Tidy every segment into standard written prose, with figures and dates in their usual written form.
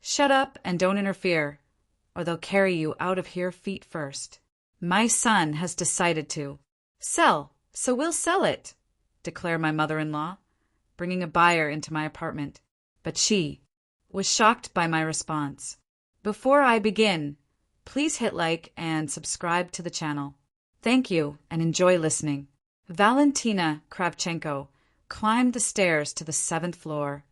Shut up and don't interfere, or they'll carry you out of here feet first. My son has decided to sell, so we'll sell it, declared my mother-in-law, bringing a buyer into my apartment. But she was shocked by my response. Before I begin, please hit like and subscribe to the channel. Thank you and enjoy listening. Valentina Kravchenko climbed the stairs to the 7th floor,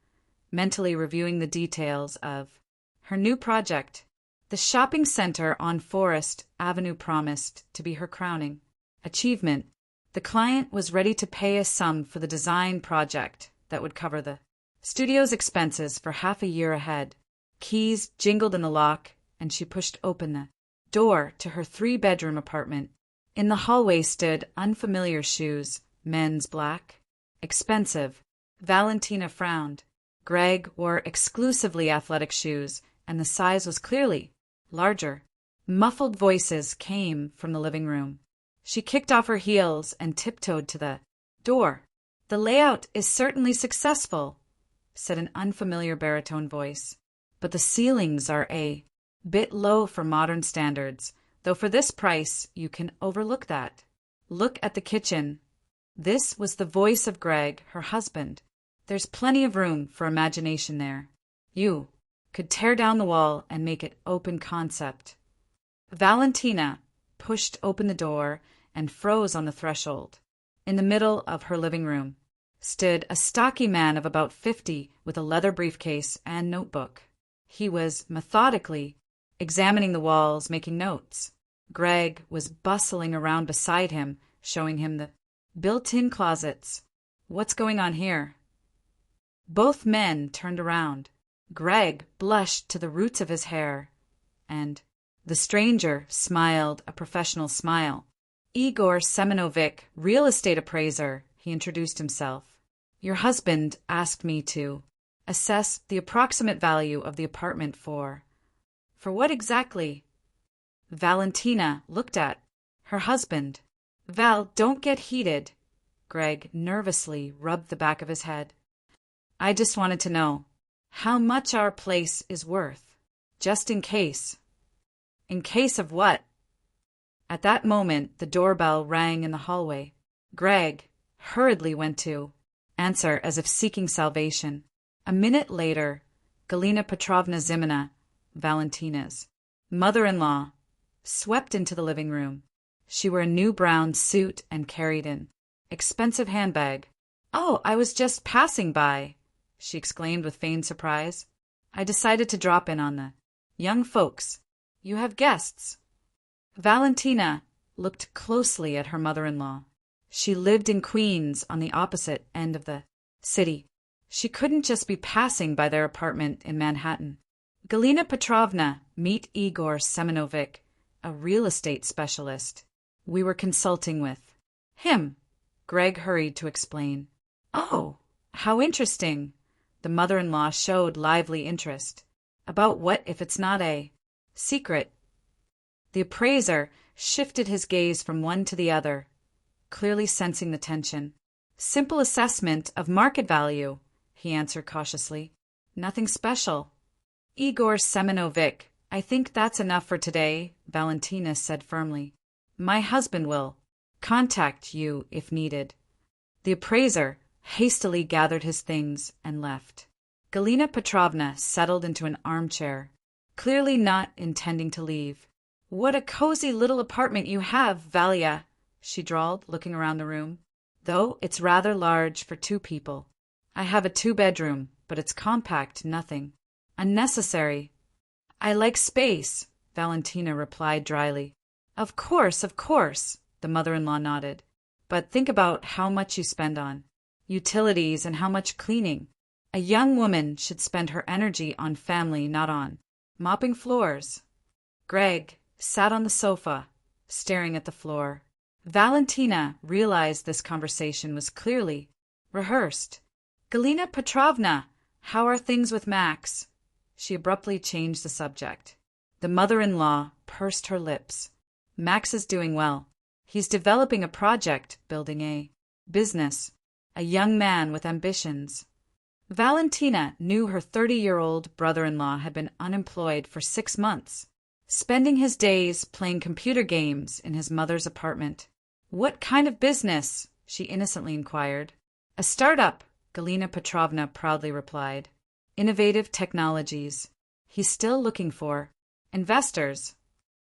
mentally reviewing the details of her new project. The shopping center on Forest Avenue promised to be her crowning achievement. The client was ready to pay a sum for the design project that would cover the studio's expenses for half a year ahead. Keys jingled in the lock, and she pushed open the door to her 3-bedroom apartment. In the hallway stood unfamiliar shoes, men's black, expensive. Valentina frowned. Greg wore exclusively athletic shoes, and the size was clearly larger. Muffled voices came from the living room. She kicked off her heels and tiptoed to the door. The layout is certainly successful, said an unfamiliar baritone voice, but the ceilings are a bit low for modern standards, though for this price you can overlook that. Look at the kitchen. This was the voice of Greg, her husband. There's plenty of room for imagination there. You could tear down the wall and make it open concept. Valentina pushed open the door and froze on the threshold. In the middle of her living room stood a stocky man of about 50 with a leather briefcase and notebook. He was methodically examining the walls, making notes. Greg was bustling around beside him, showing him the built-in closets. What's going on here? Both men turned around. Greg blushed to the roots of his hair, and the stranger smiled a professional smile. Igor Semenovic, real estate appraiser, he introduced himself. Your husband asked me to assess the approximate value of the apartment for what exactly? Valentina looked at her husband. Val, don't get heated. Greg nervously rubbed the back of his head. I just wanted to know how much our place is worth, just in case. In case of what? At that moment, the doorbell rang in the hallway. Greg hurriedly went to answer as if seeking salvation. A minute later, Galina Petrovna Zimina, Valentina's mother-in-law, swept into the living room. She wore a new brown suit and carried an expensive handbag. Oh, I was just passing by, she exclaimed with feigned surprise. I decided to drop in on the young folks. You have guests. Valentina looked closely at her mother-in-law. She lived in Queens on the opposite end of the city. She couldn't just be passing by their apartment in Manhattan. Galina Petrovna, meet Igor Semenovic, a real estate specialist. We were consulting with him. Greg hurried to explain. Oh, how interesting. The mother-in-law showed lively interest. About what if it's not a secret? The appraiser shifted his gaze from one to the other, clearly sensing the tension. Simple assessment of market value, he answered cautiously. Nothing special. Igor Semenovic, I think that's enough for today, Valentina said firmly. My husband will contact you if needed. The appraiser hastily gathered his things and left. Galina Petrovna settled into an armchair, clearly not intending to leave. What a cozy little apartment you have, Valia, she drawled, looking around the room. Though it's rather large for 2 people. I have a 2-bedroom, but it's compact, nothing unnecessary. I like space, Valentina replied dryly. Of course, the mother-in-law nodded. But think about how much you spend on utilities and how much cleaning. A young woman should spend her energy on family, not on mopping floors. Greg sat on the sofa, staring at the floor. Valentina realized this conversation was clearly rehearsed. Galina Petrovna, how are things with Max? She abruptly changed the subject. The mother-in-law pursed her lips. Max is doing well. He's developing a project, building a business. A young man with ambitions. Valentina knew her 30-year-old brother-in-law had been unemployed for 6 months, spending his days playing computer games in his mother's apartment. "What kind of business?" she innocently inquired. "A startup," Galina Petrovna proudly replied. "Innovative technologies." "He's still looking for investors."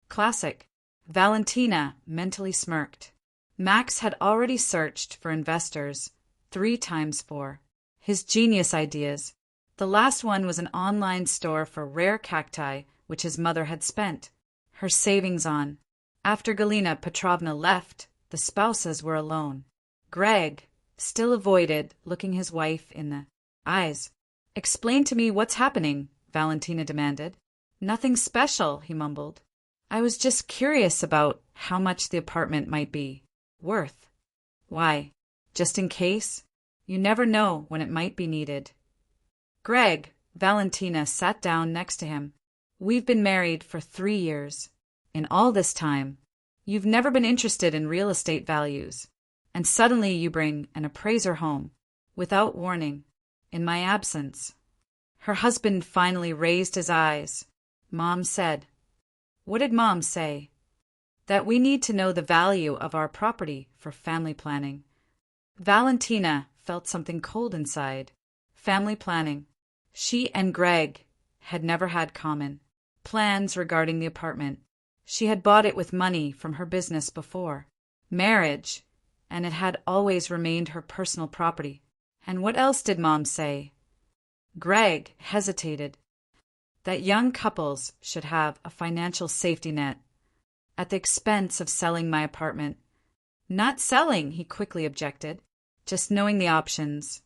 Classic. Valentina mentally smirked. Max had already searched for investors 3 times for his genius ideas. The last one was an online store for rare cacti which his mother had spent her savings on. After Galina Petrovna left, the spouses were alone. Greg still avoided looking his wife in the eyes. "Explain to me what's happening," Valentina demanded. "Nothing special," he mumbled. "I was just curious about how much the apartment might be worth." "Why? Just in case? You never know when it might be needed." "Greg," Valentina sat down next to him. "We've been married for 3 years. In all this time, you've never been interested in real estate values, and suddenly you bring an appraiser home, without warning, in my absence." Her husband finally raised his eyes. "Mom said." "What did Mom say?" "That we need to know the value of our property for family planning." Valentina felt something cold inside. Family planning. She and Greg had never had common plans regarding the apartment. She had bought it with money from her business before marriage, and it had always remained her personal property. And what else did Mom say? Greg hesitated. That young couples should have a financial safety net, at the expense of selling my apartment. "Not selling," he quickly objected, "just knowing the options."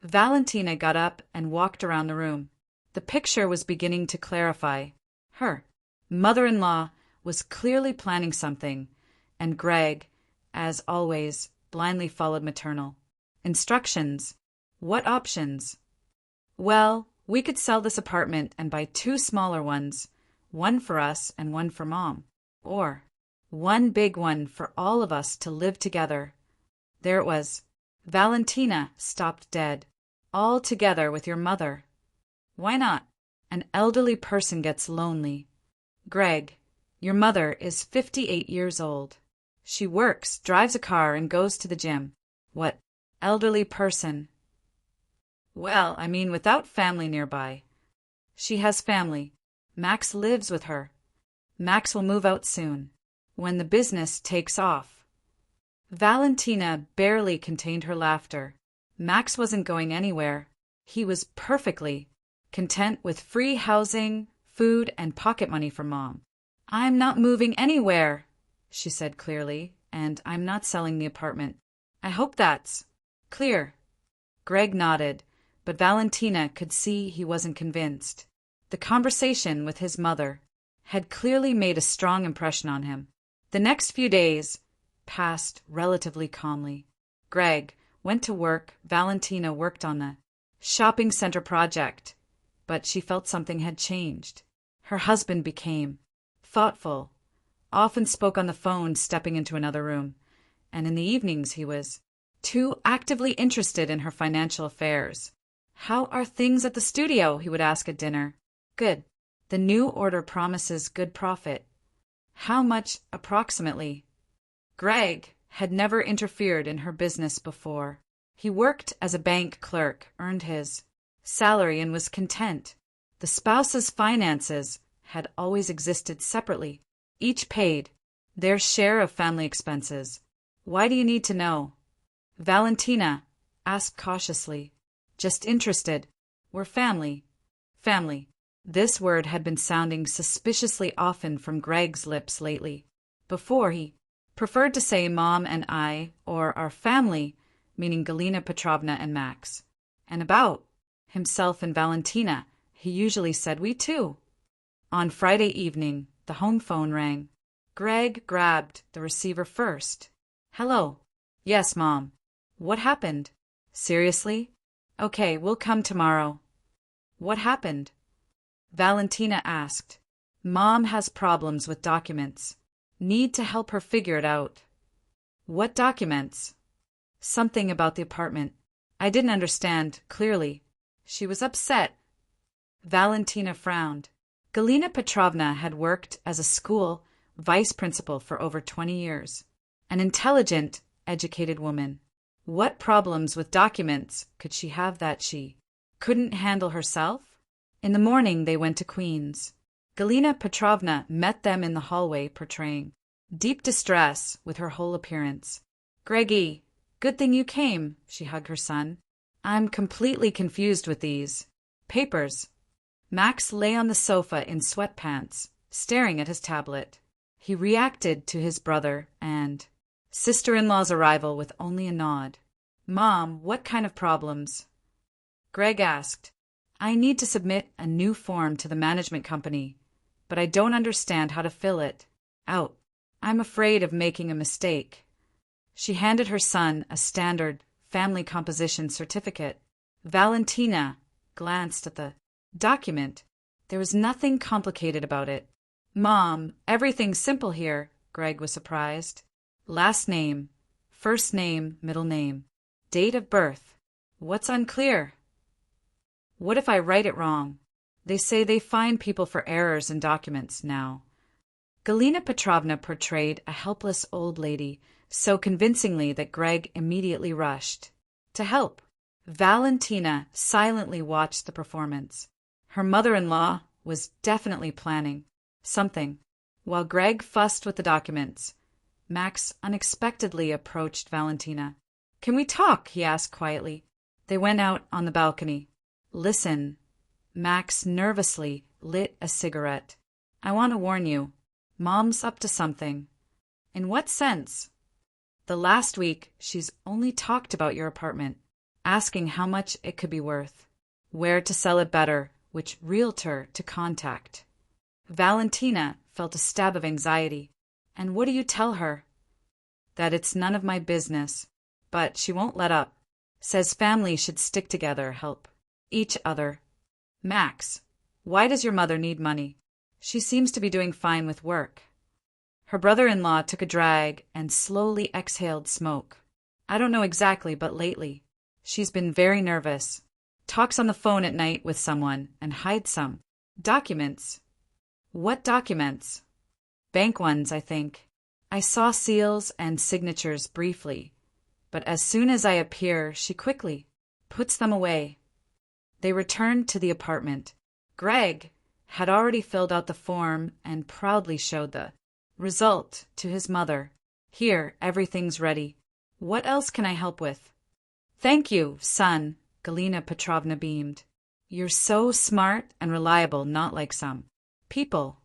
Valentina got up and walked around the room. The picture was beginning to clarify. Her mother-in-law was clearly planning something, and Greg, as always, blindly followed maternal instructions. What options? "Well, we could sell this apartment and buy 2 smaller ones, one for us and one for Mom. Or one big one for all of us to live together." There it was. Valentina stopped dead. "All together with your mother." "Why not? An elderly person gets lonely." "Greg, your mother is 58 years old. She works, drives a car, and goes to the gym." "What elderly person?" "Well, I mean without family nearby." "She has family. Max lives with her. Max will move out soon, when the business takes off." Valentina barely contained her laughter. Max wasn't going anywhere. He was perfectly content with free housing, food, and pocket money from Mom. "I'm not moving anywhere," she said clearly, "and I'm not selling the apartment. I hope that's clear." Greg nodded, but Valentina could see he wasn't convinced. The conversation with his mother had clearly made a strong impression on him. The next few days passed relatively calmly. Greg went to work. Valentina worked on the shopping center project, but she felt something had changed. Her husband became thoughtful, often spoke on the phone, stepping into another room, and in the evenings he was too actively interested in her financial affairs. "How are things at the studio?" he would ask at dinner. "Good. The new order promises good profit." "How much approximately?" Greg had never interfered in her business before. He worked as a bank clerk, earned his salary, and was content. The spouse's finances had always existed separately. Each paid their share of family expenses. "Why do you need to know?" Valentina asked cautiously. "Just interested. We're family." Family. This word had been sounding suspiciously often from Greg's lips lately. Before, he preferred to say Mom and I, or our family, meaning Galina Petrovna and Max. And about himself and Valentina, he usually said we too. On Friday evening, the home phone rang. Greg grabbed the receiver first. "Hello." "Yes, Mom." "What happened?" "Seriously?" "Okay, we'll come tomorrow." "What happened?" Valentina asked. "Mom has problems with documents. Need to help her figure it out." "What documents?" "Something about the apartment. I didn't understand, clearly. She was upset. Valentina frowned. Galina Petrovna had worked as a school vice principal for over 20 years. An intelligent, educated woman. What problems with documents could she have that she couldn't handle herself? In the morning they went to Queen's. Galina Petrovna met them in the hallway, portraying deep distress with her whole appearance. "Greggy, good thing you came," she hugged her son. "I'm completely confused with these papers." Max lay on the sofa in sweatpants, staring at his tablet. He reacted to his brother and sister-in-law's arrival with only a nod. "Mom, what kind of problems?" Greg asked. "I need to submit a new form to the management company, but I don't understand how to fill it out. I'm afraid of making a mistake." She handed her son a standard family composition certificate. Valentina glanced at the document. There was nothing complicated about it. "Mom, everything's simple here," Greg was surprised. "Last name, first name, middle name, date of birth. What's unclear?" "What if I write it wrong? They say they fine people for errors in documents now." Galina Petrovna portrayed a helpless old lady so convincingly that Greg immediately rushed to help. Valentina silently watched the performance. Her mother-in-law was definitely planning something. While Greg fussed with the documents, Max unexpectedly approached Valentina. "Can we talk?" he asked quietly. They went out on the balcony. "Listen." Max nervously lit a cigarette. "I want to warn you. Mom's up to something." "In what sense?" "The last week she's only talked about your apartment, asking how much it could be worth, where to sell it better, which realtor to contact." Valentina felt a stab of anxiety. "And what do you tell her?" "That it's none of my business. But she won't let up. Says family should stick together, help each other." "Max, why does your mother need money? She seems to be doing fine with work." Her brother-in-law took a drag and slowly exhaled smoke. "I don't know exactly, but lately she's been very nervous. Talks on the phone at night with someone and hides some documents." "What documents?" "Bank ones, I think. I saw seals and signatures briefly, but as soon as I appear, she quickly puts them away." They returned to the apartment. Greg had already filled out the form and proudly showed the result to his mother. "Here, everything's ready. What else can I help with?" "Thank you, son," Galina Petrovna beamed. "You're so smart and reliable, not like some people."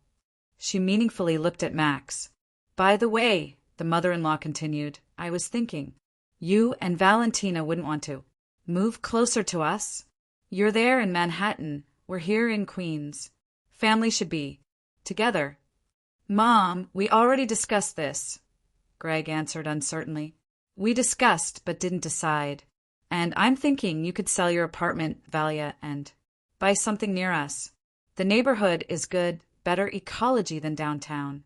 She meaningfully looked at Max. "By the way," the mother-in-law continued, "I was thinking, you and Valentina wouldn't want to move closer to us? You're there in Manhattan, we're here in Queens. Family should be together." "Mom, we already discussed this," Greg answered uncertainly. "We discussed but didn't decide. And I'm thinking you could sell your apartment, Valia, and buy something near us. The neighborhood is good, better ecology than downtown."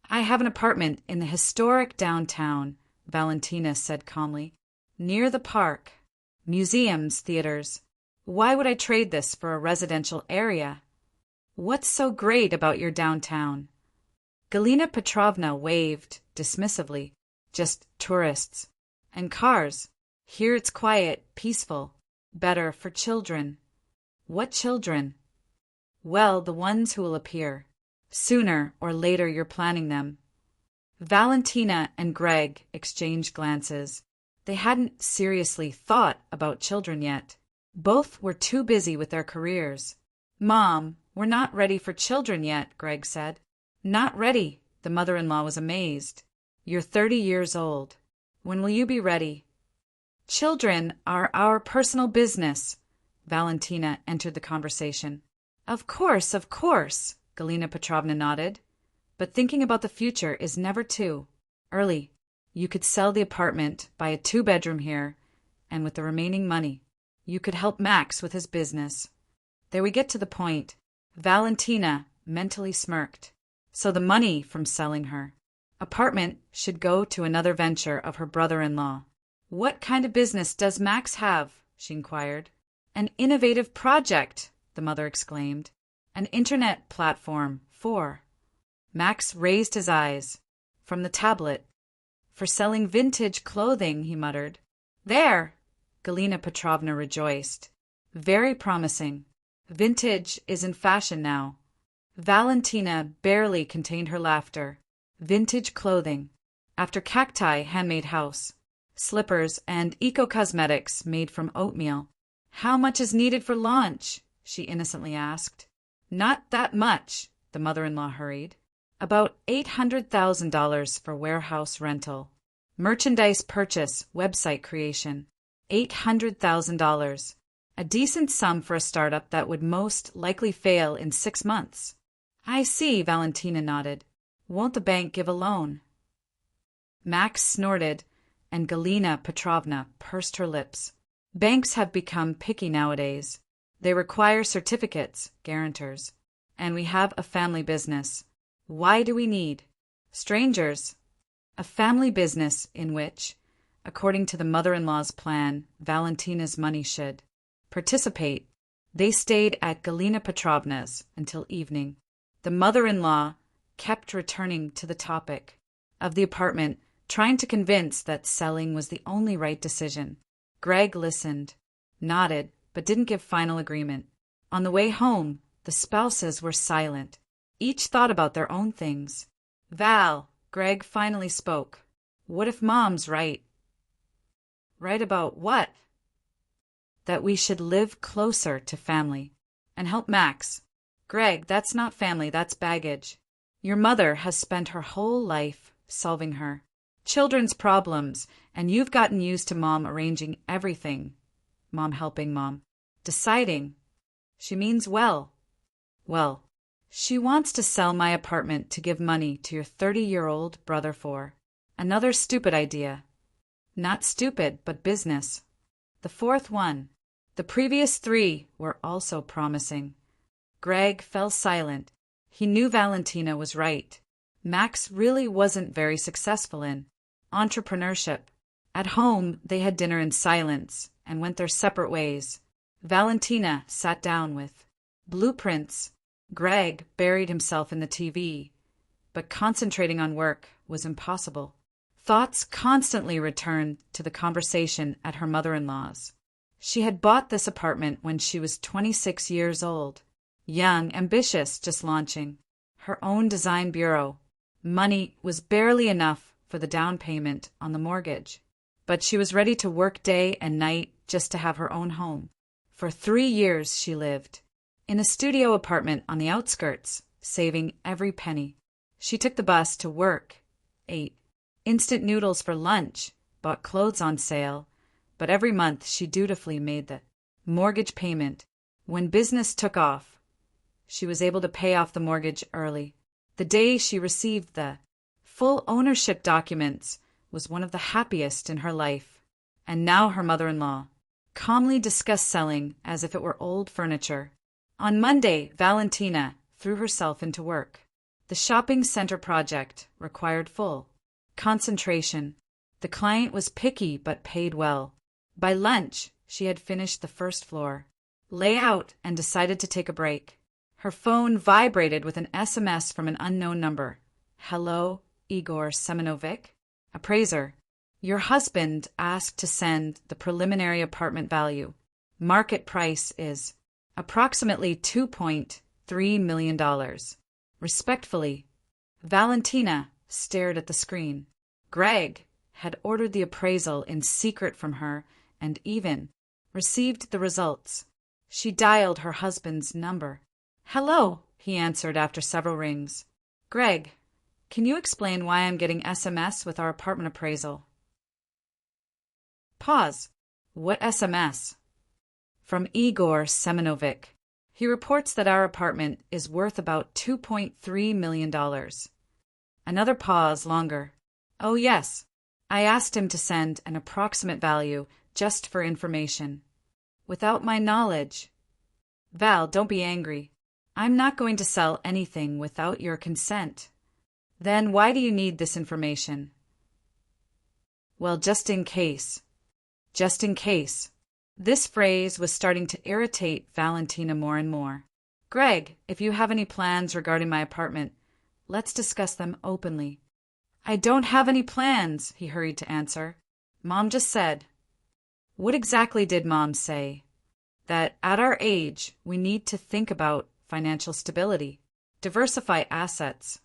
"I have an apartment in the historic downtown," Valentina said calmly. "Near the park, museums, theaters. Why would I trade this for a residential area? What's so great about your downtown?" Galina Petrovna waved dismissively. "Just tourists. And cars. Here it's quiet, peaceful. Better for children." "What children?" "Well, the ones who will appear. Sooner or later you're planning them." Valentina and Greg exchanged glances. They hadn't seriously thought about children yet. Both were too busy with their careers. "Mom, we're not ready for children yet," Greg said. "Not ready?" The mother-in-law was amazed. "You're 30 years old. When will you be ready?" "Children are our personal business." Valentina entered the conversation. Of course, Galina Petrovna nodded. "But thinking about the future is never too early. You could sell the apartment, buy a 2-bedroom here, and with the remaining money, you could help Max with his business." There we get to the point. Valentina mentally smirked. So the money from selling her apartment should go to another venture of her brother-in-law. "What kind of business does Max have?" she inquired. An innovative project, the mother exclaimed. An internet platform for. Max raised his eyes from the tablet. For selling vintage clothing, he muttered. There! Galina Petrovna rejoiced. Very promising. Vintage is in fashion now. Valentina barely contained her laughter. Vintage clothing. After cacti, handmade house. Slippers and eco-cosmetics made from oatmeal. How much is needed for launch? She innocently asked. Not that much, the mother-in-law hurried. About $800,000 for warehouse rental. Merchandise purchase, website creation. $800,000. A decent sum for a startup that would most likely fail in 6 months. I see, Valentina nodded. Won't the bank give a loan? Max snorted, and Galina Petrovna pursed her lips. Banks have become picky nowadays. They require certificates, guarantors. And we have a family business. Why do we need strangers? A family business in which, according to the mother-in-law's plan, Valentina's money should participate. They stayed at Galina Petrovna's until evening. The mother-in-law kept returning to the topic of the apartment, trying to convince that selling was the only right decision. Greg listened, nodded, but didn't give final agreement. On the way home, the spouses were silent. Each thought about their own things. Val, Greg finally spoke. What if Mom's right? Right about what? That we should live closer to family and help Max. Greg, that's not family, that's baggage. Your mother has spent her whole life solving her children's problems, and you've gotten used to Mom arranging everything. Mom helping Mom. Deciding. She means well. Well, she wants to sell my apartment to give money to your 30-year-old brother for. Another stupid idea. Not stupid, but business. The fourth one. The previous 3 were also promising. Greg fell silent. He knew Valentina was right. Max really wasn't very successful in entrepreneurship. At home, they had dinner in silence and went their separate ways. Valentina sat down with blueprints. Greg buried himself in the TV, but concentrating on work was impossible. Thoughts constantly returned to the conversation at her mother-in-law's. She had bought this apartment when she was 26 years old. Young, ambitious, just launching. Her own design bureau. Money was barely enough for the down payment on the mortgage, but she was ready to work day and night just to have her own home. For 3 years she lived in a studio apartment on the outskirts, saving every penny. She took the bus to work, ate instant noodles for lunch, bought clothes on sale, but every month she dutifully made the mortgage payment. When business took off, she was able to pay off the mortgage early. The day she received the full ownership documents was one of the happiest in her life. And now her mother-in-law calmly discussed selling as if it were old furniture. On Monday, Valentina threw herself into work. The shopping center project required full concentration. The client was picky but paid well. By lunch, she had finished the first floor layout and decided to take a break. Her phone vibrated with an SMS from an unknown number. Hello, Igor Semenovic? Appraiser. Your husband asked to send the preliminary apartment value. Market price is approximately $2.3 million. Respectfully. Valentina stared at the screen. Greg had ordered the appraisal in secret from her and even received the results. She dialed her husband's number. Hello, he answered after several rings. Greg, can you explain why I'm getting SMS with our apartment appraisal? Pause. What SMS? From Igor Semenovic. He reports that our apartment is worth about $2.3 million. Another pause longer. Oh yes, I asked him to send an approximate value just for information. Without my knowledge. Val, don't be angry. I'm not going to sell anything without your consent. Then why do you need this information? Well, just in case. Just in case. This phrase was starting to irritate Valentina more and more. Greg, if you have any plans regarding my apartment, let's discuss them openly. I don't have any plans, he hurried to answer. Mom just said. What exactly did Mom say? That at our age, we need to think about financial stability. Diversify assets.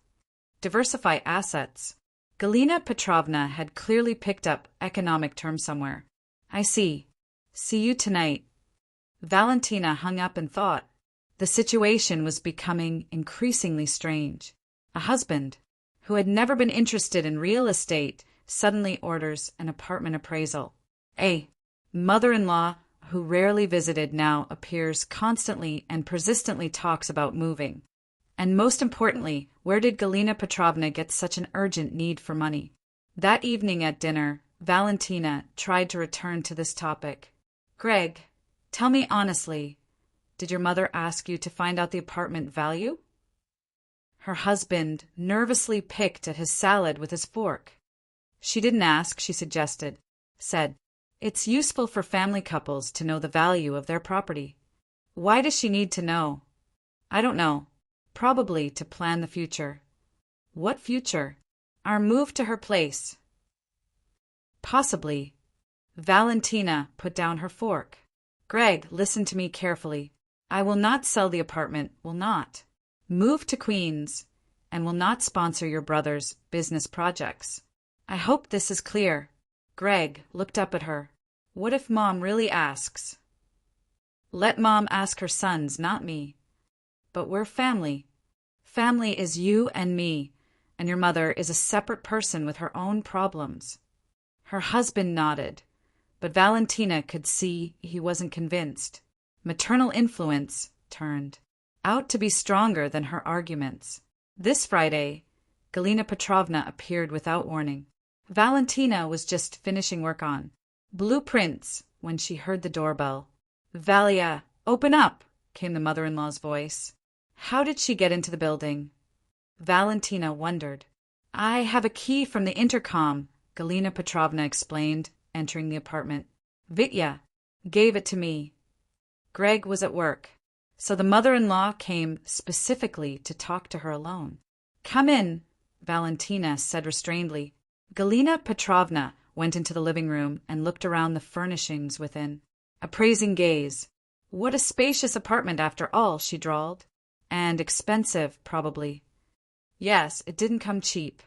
Diversify assets. Galina Petrovna had clearly picked up economic terms somewhere. I see. See you tonight. Valentina hung up and thought. The situation was becoming increasingly strange. A husband, who had never been interested in real estate, suddenly orders an apartment appraisal. A mother-in-law who rarely visited now appears constantly and persistently talks about moving. And most importantly, where did Galina Petrovna get such an urgent need for money? That evening at dinner, Valentina tried to return to this topic. Greg, tell me honestly, did your mother ask you to find out the apartment value? Her husband nervously picked at his salad with his fork. She didn't ask, she said, it's useful for family couples to know the value of their property. Why does she need to know? I don't know. Probably to plan the future. What future? Our move to her place. Possibly. Valentina put down her fork. Greg, listen to me carefully. I will not sell the apartment, will not. Move to Queens, and will not sponsor your brother's business projects. I hope this is clear. Greg looked up at her. What if Mom really asks? Let Mom ask her sons, not me. But we're family. Family is you and me, and your mother is a separate person with her own problems. Her husband nodded, but Valentina could see he wasn't convinced. Maternal influence turned out to be stronger than her arguments. This Friday, Galina Petrovna appeared without warning. Valentina was just finishing work on blueprints when she heard the doorbell. Valia, open up, came the mother-in-law's voice. How did she get into the building? Valentina wondered. I have a key from the intercom, Galina Petrovna explained, entering the apartment. Vitya gave it to me. Greg was at work, so the mother-in-law came specifically to talk to her alone. Come in, Valentina said restrainedly. Galina Petrovna went into the living room and looked around the furnishings within. Appraising gaze. What a spacious apartment after all, she drawled. And expensive, probably. Yes, it didn't come cheap.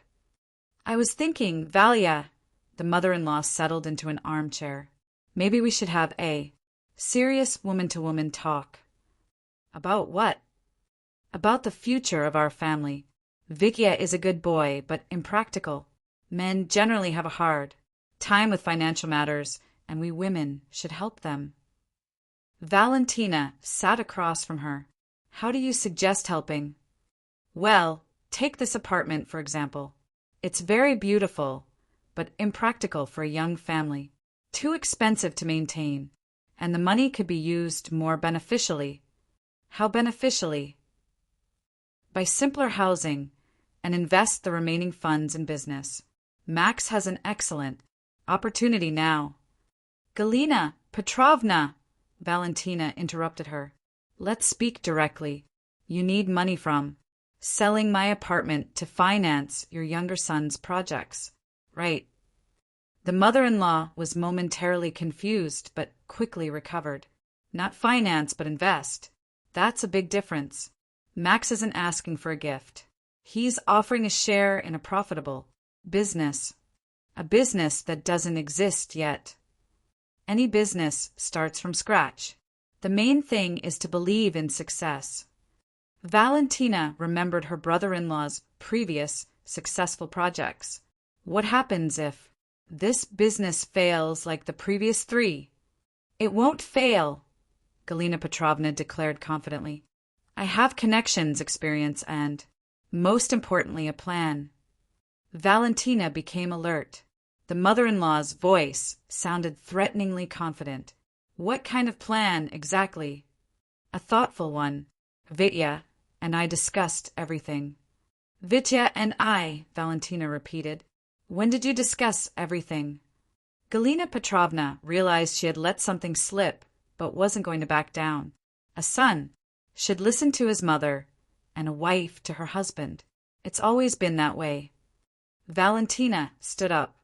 I was thinking, Valia, the mother-in-law settled into an armchair. Maybe we should have a serious woman-to-woman talk. About what? About the future of our family. Vitya is a good boy, but impractical. Men generally have a hard time with financial matters, and we women should help them. Valentina sat across from her. How do you suggest helping? Well, take this apartment, for example. It's very beautiful, but impractical for a young family. Too expensive to maintain, and the money could be used more beneficially. How beneficially? By simpler housing, and invest the remaining funds in business. Max has an excellent opportunity now. Galina Petrovna, Valentina interrupted her. Let's speak directly. You need money from selling my apartment to finance your younger son's projects. Right. The mother-in-law was momentarily confused, but quickly recovered. Not finance, but invest. That's a big difference. Max isn't asking for a gift. He's offering a share in a profitable business. A business that doesn't exist yet. Any business starts from scratch. The main thing is to believe in success. Valentina remembered her brother-in-law's previous successful projects. What happens if this business fails like the previous three? It won't fail, Galina Petrovna declared confidently. I have connections, experience, and, most importantly, a plan. Valentina became alert. The mother-in-law's voice sounded threateningly confident. What kind of plan, exactly? A thoughtful one. Vitya and I discussed everything. Vitya and I, Valentina repeated. When did you discuss everything? Galina Petrovna realized she had let something slip, but wasn't going to back down. A son should listen to his mother, and a wife to her husband. It's always been that way. Valentina stood up.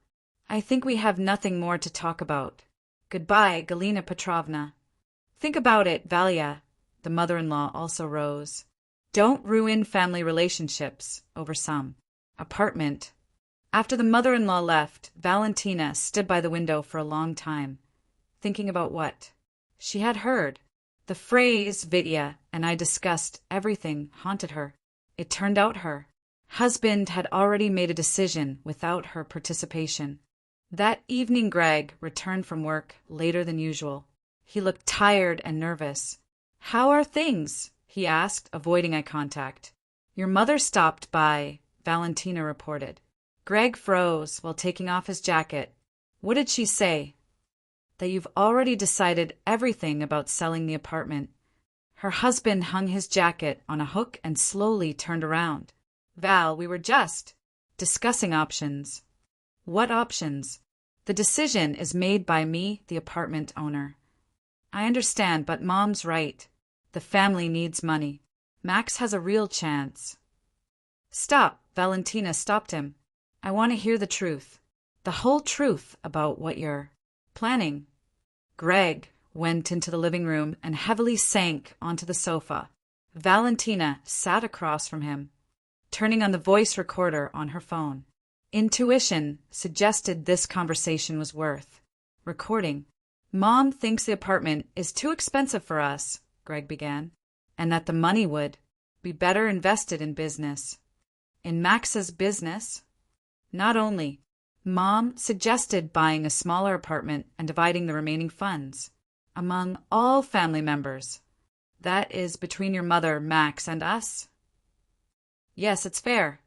I think we have nothing more to talk about. Goodbye, Galina Petrovna. Think about it, Valia. The mother-in-law also rose. Don't ruin family relationships over some apartment. After the mother-in-law left, Valentina stood by the window for a long time, thinking about what she had heard. The phrase Vitya and I discussed everything haunted her. It turned out her husband had already made a decision without her participation. That evening Greg returned from work later than usual. He looked tired and nervous. How are things? He asked, avoiding eye contact. Your mother stopped by, Valentina reported. Greg froze while taking off his jacket. What did she say? That you've already decided everything about selling the apartment. Her husband hung his jacket on a hook and slowly turned around. Val, we were just discussing options. What options? The decision is made by me, the apartment owner. I understand, but Mom's right. The family needs money. Max has a real chance. Stop, Valentina stopped him. I want to hear the truth. The whole truth about what you're planning. Greg went into the living room and heavily sank onto the sofa. Valentina sat across from him, turning on the voice recorder on her phone. Intuition suggested this conversation was worth recording. Mom thinks the apartment is too expensive for us, Greg began, and that the money would be better invested in business. In Max's business? Not only. Mom suggested buying a smaller apartment and dividing the remaining funds among all family members. That is between your mother, Max, and us? Yes, it's fair.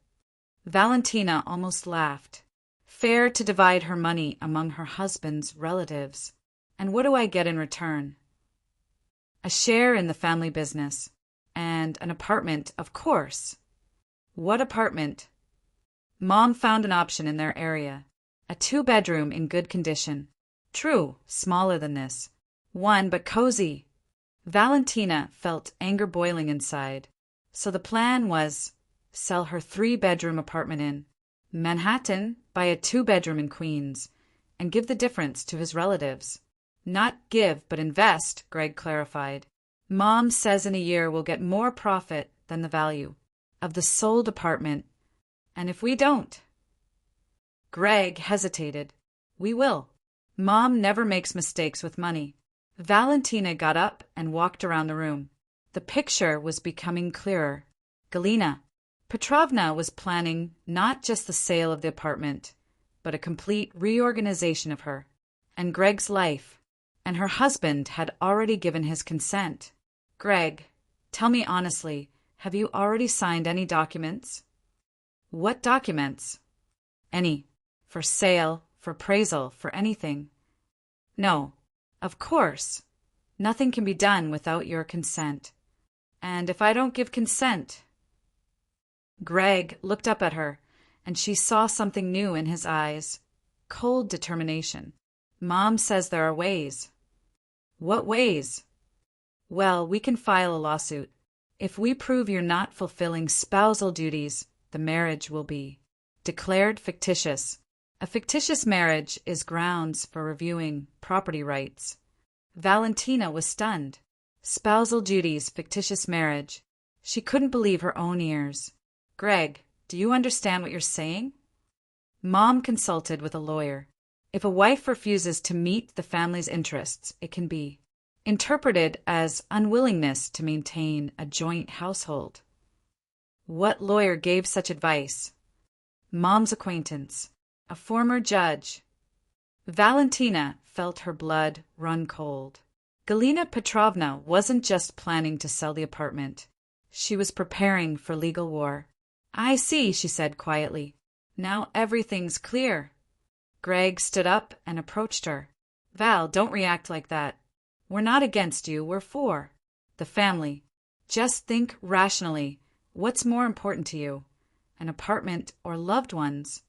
Valentina almost laughed. Fair to divide her money among her husband's relatives. And what do I get in return? A share in the family business. And an apartment, of course. What apartment? Mom found an option in their area. A 2-bedroom in good condition. True, smaller than this. One, but cozy. Valentina felt anger boiling inside. So the plan was sell her 3-bedroom apartment in Manhattan, buy a 2-bedroom in Queens, and give the difference to his relatives. Not give, but invest, Greg clarified. Mom says in a year we'll get more profit than the value of the sold apartment. And if we don't? Greg hesitated. We will. Mom never makes mistakes with money. Valentina got up and walked around the room. The picture was becoming clearer. Galina Petrovna was planning not just the sale of the apartment, but a complete reorganization of her and Greg's life, and her husband had already given his consent. Greg, tell me honestly, have you already signed any documents? What documents? Any. For sale, for appraisal, for anything. No. Of course. Nothing can be done without your consent. And if I don't give consent? Greg looked up at her, and she saw something new in his eyes. Cold determination. Mom says there are ways. What ways? Well, we can file a lawsuit. If we prove you're not fulfilling spousal duties, the marriage will be declared fictitious. A fictitious marriage is grounds for reviewing property rights. Valentina was stunned. Spousal duties, fictitious marriage. She couldn't believe her own ears. Greg, do you understand what you're saying? Mom consulted with a lawyer. If a wife refuses to meet the family's interests, it can be interpreted as unwillingness to maintain a joint household. What lawyer gave such advice? Mom's acquaintance, a former judge. Valentina felt her blood run cold. Galina Petrovna wasn't just planning to sell the apartment. She was preparing for legal war. I see, she said quietly. Now everything's clear. Greg stood up and approached her. Val, don't react like that. We're not against you, we're for the family. Just think rationally. What's more important to you? An apartment or loved ones?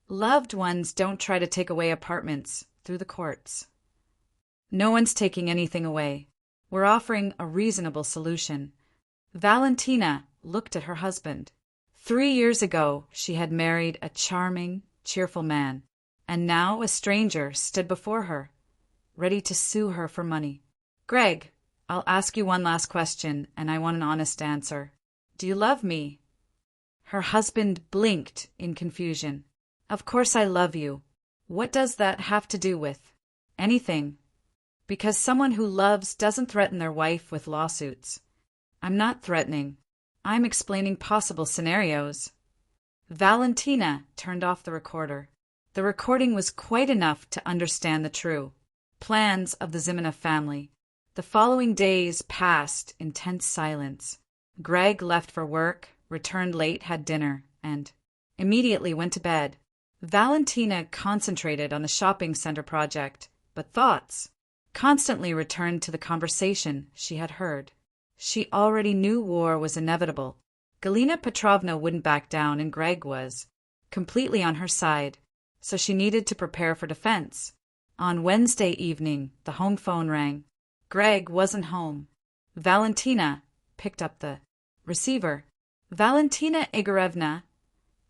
Loved ones don't try to take away apartments, through the courts. No one's taking anything away. We're offering a reasonable solution. Valentina looked at her husband. 3 years ago, she had married a charming, cheerful man, and now a stranger stood before her, ready to sue her for money. Greg, I'll ask you one last question, and I want an honest answer. Do you love me? Her husband blinked in confusion. Of course I love you. What does that have to do with anything? Because someone who loves doesn't threaten their wife with lawsuits. I'm not threatening. I'm explaining possible scenarios. Valentina turned off the recorder. The recording was quite enough to understand the true plans of the Zimina family. The following days passed in tense silence. Greg left for work, returned late, had dinner, and immediately went to bed. Valentina concentrated on the shopping center project, but thoughts constantly returned to the conversation she had heard. She already knew war was inevitable. Galina Petrovna wouldn't back down, and Greg was completely on her side, so she needed to prepare for defense. On Wednesday evening, the home phone rang. Greg wasn't home. Valentina picked up the receiver. Valentina Igorevna,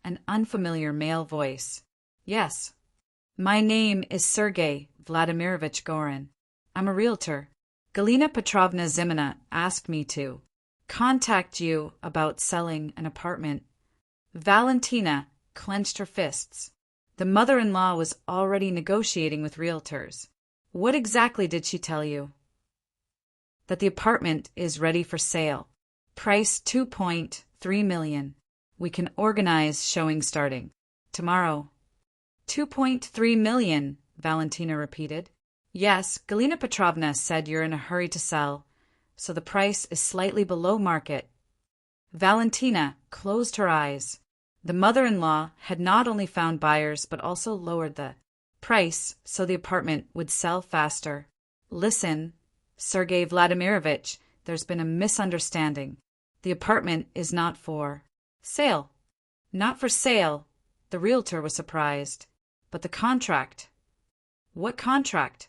an unfamiliar male voice. Yes. My name is Sergei Vladimirovich Gorin. I'm a realtor. Galina Petrovna Zimina asked me to contact you about selling an apartment. Valentina clenched her fists. The mother-in-law was already negotiating with realtors. What exactly did she tell you? That the apartment is ready for sale. Price $2.3 million. We can organize showing starting tomorrow. $2.3 million, Valentina repeated. Yes, Galina Petrovna said you're in a hurry to sell, so the price is slightly below market. Valentina closed her eyes. The mother-in-law had not only found buyers but also lowered the price so the apartment would sell faster. Listen, Sergei Vladimirovich, there's been a misunderstanding. The apartment is not for sale. Not for sale, the realtor was surprised. But the contract. What contract?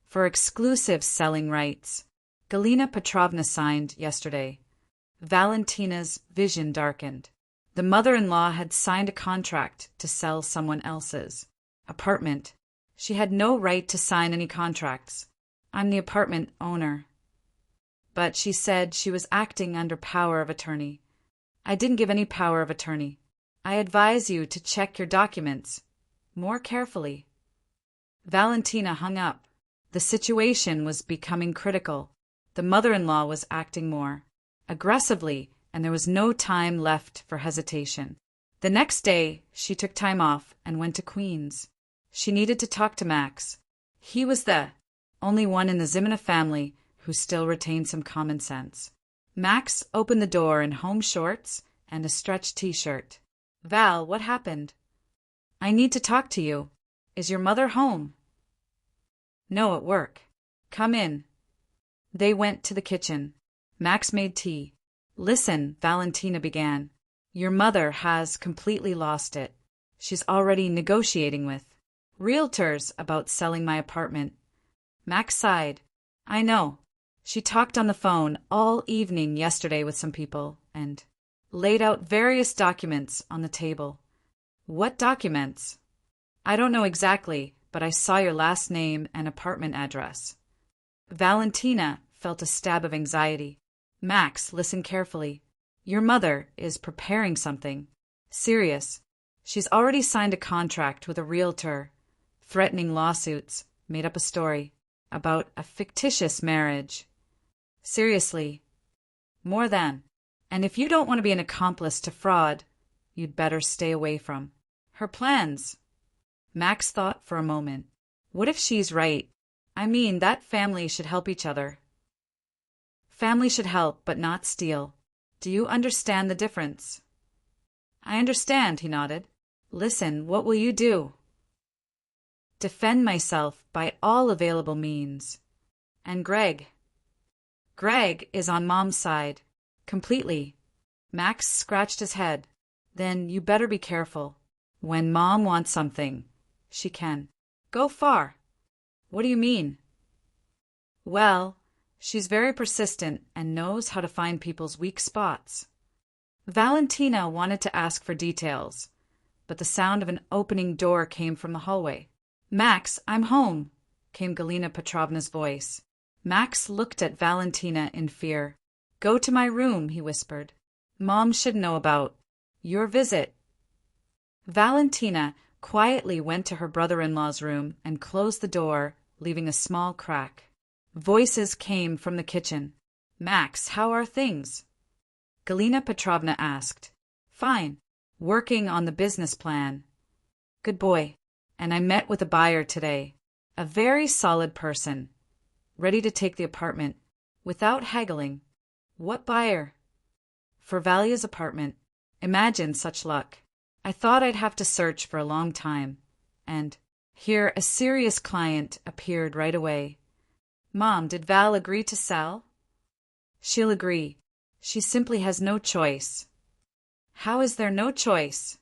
For exclusive selling rights. Galina Petrovna signed yesterday. Valentina's vision darkened. The mother-in-law had signed a contract to sell someone else's apartment. She had no right to sign any contracts. I'm the apartment owner. But she said she was acting under power of attorney. I didn't give any power of attorney. I advise you to check your documents more carefully. Valentina hung up. The situation was becoming critical. The mother-in-law was acting more aggressively, and there was no time left for hesitation. The next day, she took time off and went to Queens. She needed to talk to Max. He was the only one in the Zimina family who still retained some common sense. Max opened the door in home shorts and a stretched t-shirt. Val, what happened? I need to talk to you. Is your mother home? No, at work. Come in. They went to the kitchen. Max made tea. Listen, Valentina began. Your mother has completely lost it. She's already negotiating with realtors about selling my apartment. Max sighed. I know. She talked on the phone all evening yesterday with some people and laid out various documents on the table. What documents? I don't know exactly, but I saw your last name and apartment address. Valentina felt a stab of anxiety. Max, listen carefully. Your mother is preparing something serious. She's already signed a contract with a realtor, threatening lawsuits, made up a story about a fictitious marriage. Seriously. More than. And if you don't want to be an accomplice to fraud, you'd better stay away from her plans. Max thought for a moment. What if she's right? I mean, that family should help each other. Family should help, but not steal. Do you understand the difference? I understand, he nodded. Listen, what will you do? Defend myself by all available means. And Greg? Greg is on Mom's side. Completely. Max scratched his head. Then you better be careful. When Mom wants something, she can Go far. What do you mean? Well, she's very persistent and knows how to find people's weak spots. Valentina wanted to ask for details, but the sound of an opening door came from the hallway. Max, I'm home, came Galina Petrovna's voice. Max looked at Valentina in fear. Go to my room, he whispered. Mom should know about your visit. Valentina quietly went to her brother-in-law's room and closed the door, leaving a small crack. Voices came from the kitchen. Max, how are things? Galina Petrovna asked. Fine. Working on the business plan. Good boy. And I met with a buyer today. A very solid person. Ready to take the apartment. Without haggling. What buyer? For Valia's apartment. Imagine such luck. I thought I'd have to search for a long time. And here a serious client appeared right away. Mom, did Val agree to sell? She'll agree. She simply has no choice. How is there no choice?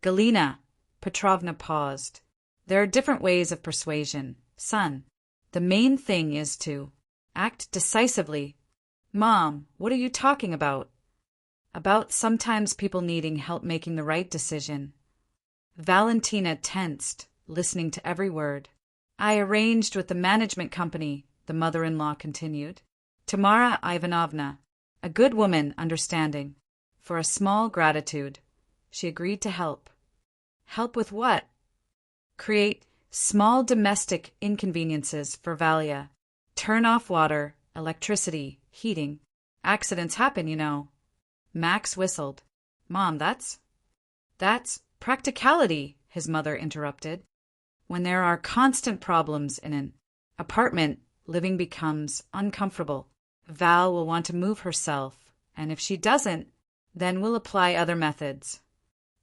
Galina Petrovna paused. There are different ways of persuasion, son. The main thing is to act decisively. Mom, what are you talking about? About sometimes people needing help making the right decision. Valentina tensed, listening to every word. I arranged with the management company, the mother-in-law continued. Tamara Ivanovna, a good woman, understanding. For a small gratitude, she agreed to help. Help with what? Create small domestic inconveniences for Valia. Turn off water, electricity, heating. Accidents happen, you know. Max whistled. Mom, that's practicality, his mother interrupted. When there are constant problems in an apartment, living becomes uncomfortable. Val will want to move herself, and if she doesn't, then we'll apply other methods.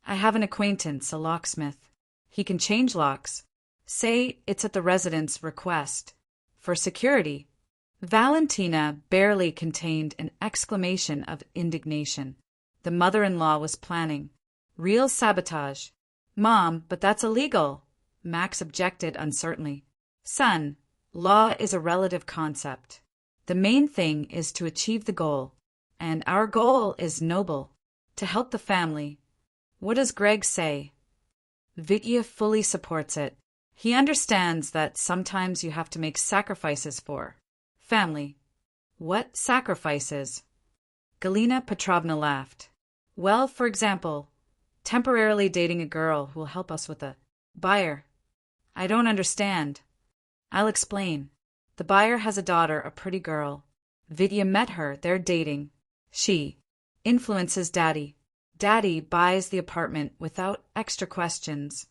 I have an acquaintance, a locksmith. He can change locks. Say it's at the resident's request. For security. Valentina barely contained an exclamation of indignation. The mother-in-law was planning. Real sabotage. Mom, but that's illegal. Max objected uncertainly. Son, law is a relative concept. The main thing is to achieve the goal. And our goal is noble. To help the family. What does Greg say? Vitya fully supports it. He understands that sometimes you have to make sacrifices for family. What sacrifices? Galina Petrovna laughed. Well, for example, temporarily dating a girl who will help us with a buyer. I don't understand. I'll explain. The buyer has a daughter, a pretty girl. Vidya met her, they're dating. She influences Daddy. Daddy buys the apartment without extra questions.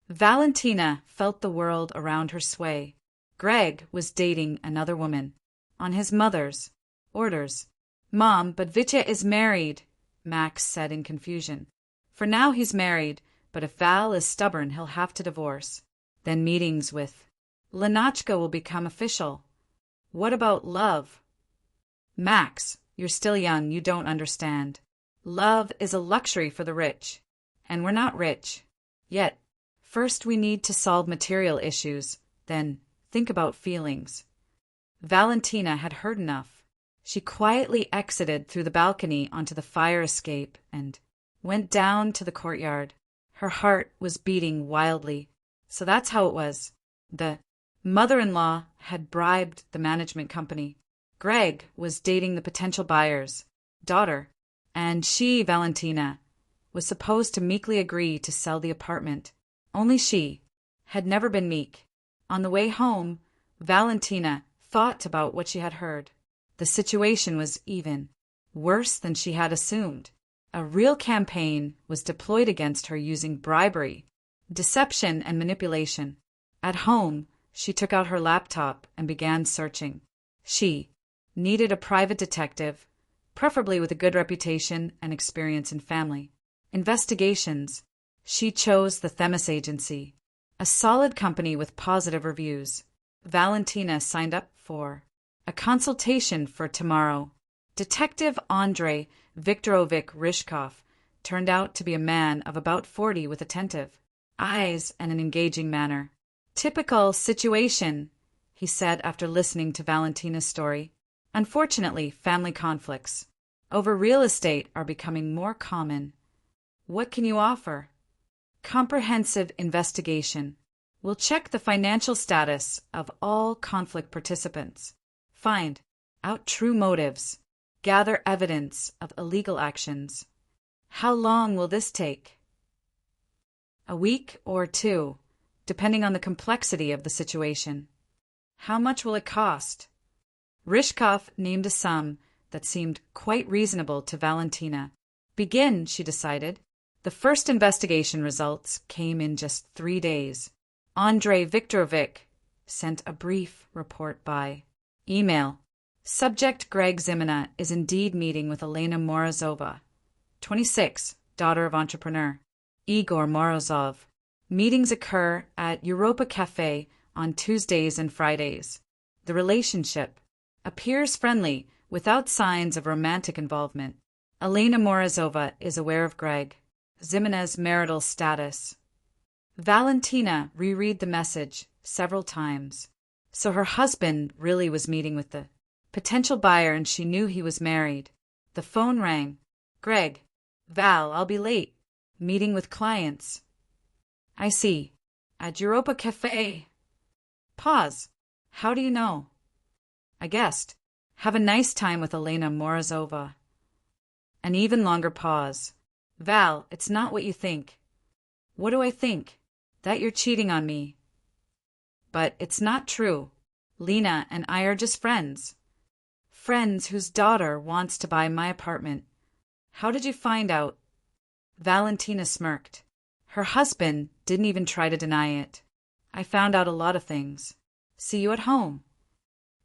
Valentina felt the world around her sway. Greg was dating another woman. On his mother's orders. Mom, but Vitya is married, Max said in confusion. For now he's married, but if Val is stubborn, he'll have to divorce. Then meetings with Lenachka will become official. What about love? Max, you're still young, you don't understand. Love is a luxury for the rich. And we're not rich. Yet, first we need to solve material issues, then think about feelings. Valentina had heard enough. She quietly exited through the balcony onto the fire escape and went down to the courtyard. Her heart was beating wildly. So that's how it was. The mother-in-law had bribed the management company. Greg was dating the potential buyer's daughter, and she, Valentina, was supposed to meekly agree to sell the apartment. Only she had never been meek. On the way home, Valentina thought about what she had heard. The situation was even worse than she had assumed. A real campaign was deployed against her using bribery, deception, and manipulation. At home, she took out her laptop and began searching. She needed a private detective, preferably with a good reputation and experience in family investigations. She chose the Themis Agency, a solid company with positive reviews. Valentina signed up for a consultation for tomorrow. Detective Andrei Viktorovich Rishkov turned out to be a man of about 40 with attentive eyes and an engaging manner. Typical situation, he said after listening to Valentina's story. Unfortunately, family conflicts over real estate are becoming more common. What can you offer? Comprehensive investigation. We'll check the financial status of all conflict participants. Find out true motives. Gather evidence of illegal actions. How long will this take? A week or two, depending on the complexity of the situation. How much will it cost? Rishkov named a sum that seemed quite reasonable to Valentina. Begin, she decided. The first investigation results came in just 3 days. Andrei Viktorovich sent a brief report by email. Subject: Greg Zimina is indeed meeting with Elena Morozova, 26, daughter of entrepreneur Igor Morozov. Meetings occur at Europa Cafe on Tuesdays and Fridays. The relationship appears friendly without signs of romantic involvement. Elena Morozova is aware of Greg Zimina's marital status. Valentina reread the message several times. So her husband really was meeting with the potential buyer and she knew he was married. The phone rang. Greg. Val, I'll be late. Meeting with clients. I see. At Europa Cafe. Pause. How do you know? I guessed. Have a nice time with Elena Morozova. An even longer pause. Val, it's not what you think. What do I think? That you're cheating on me. But it's not true. Lena and I are just friends. Friends whose daughter wants to buy my apartment. How did you find out? Valentina smirked. Her husband didn't even try to deny it. I found out a lot of things. See you at home.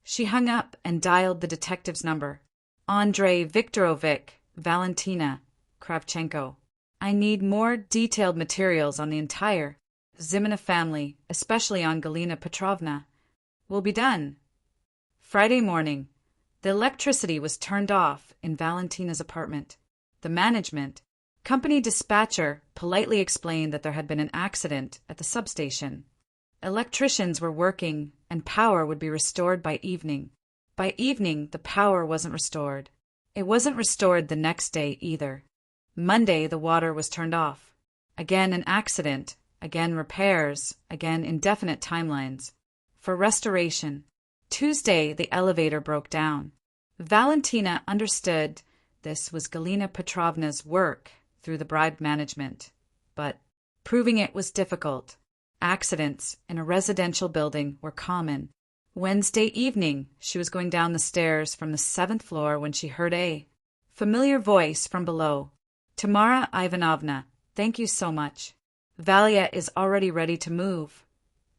She hung up and dialed the detective's number. Andrei Viktorovich, Valentina Kravchenko. I need more detailed materials on the entire Zimina family, especially on Galina Petrovna. Will be done. Friday morning. The electricity was turned off in Valentina's apartment. The management company dispatcher politely explained that there had been an accident at the substation. Electricians were working and power would be restored by evening. By evening, the power wasn't restored. It wasn't restored the next day either. Monday, the water was turned off. Again, an accident. Again, repairs. Again, indefinite timelines. For restoration. Tuesday, the elevator broke down. Valentina understood this was Galina Petrovna's work through the bribed management. But proving it was difficult. Accidents in a residential building were common. Wednesday evening, she was going down the stairs from the 7th floor when she heard a familiar voice from below. Tamara Ivanovna, thank you so much. Valia is already ready to move.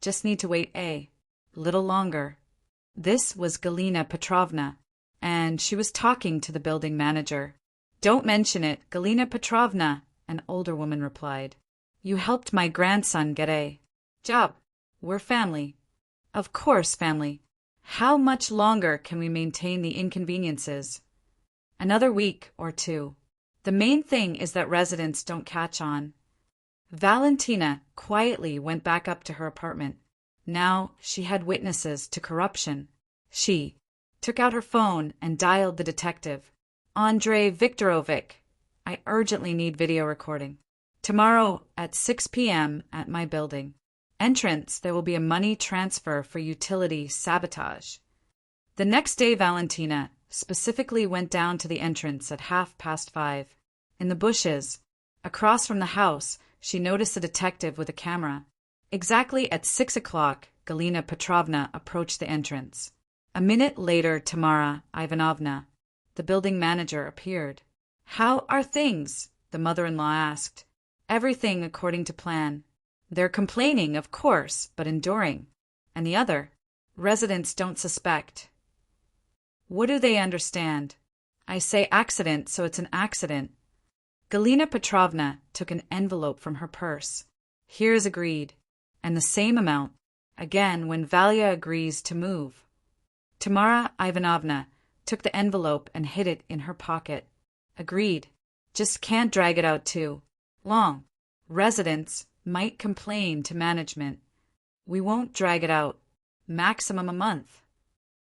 Just need to wait a little longer. This was Galina Petrovna, and she was talking to the building manager. Don't mention it, Galina Petrovna, an older woman replied. You helped my grandson get a job. We're family. Of course, family. How much longer can we maintain the inconveniences? Another week or two. The main thing is that residents don't catch on. Valentina quietly went back up to her apartment. Now she had witnesses to corruption. She took out her phone and dialed the detective. Andrei Viktorovich, I urgently need video recording. Tomorrow at 6 p.m. at my building. Entrance, there will be a money transfer for utility sabotage. The next day, Valentina specifically went down to the entrance at 5:30. In the bushes, across from the house, she noticed a detective with a camera. Exactly at 6 o'clock, Galina Petrovna approached the entrance. A minute later, Tamara Ivanovna, the building manager, appeared. How are things? The mother-in-law asked. Everything according to plan. They're complaining, of course, but enduring. And the other? Residents don't suspect. What do they understand? I say accident, so it's an accident. Galina Petrovna took an envelope from her purse. Here's agreed. And the same amount. Again, when Valia agrees to move. Tamara Ivanovna took the envelope and hid it in her pocket. Agreed. Just can't drag it out too long. Residents might complain to management. We won't drag it out. Maximum a month.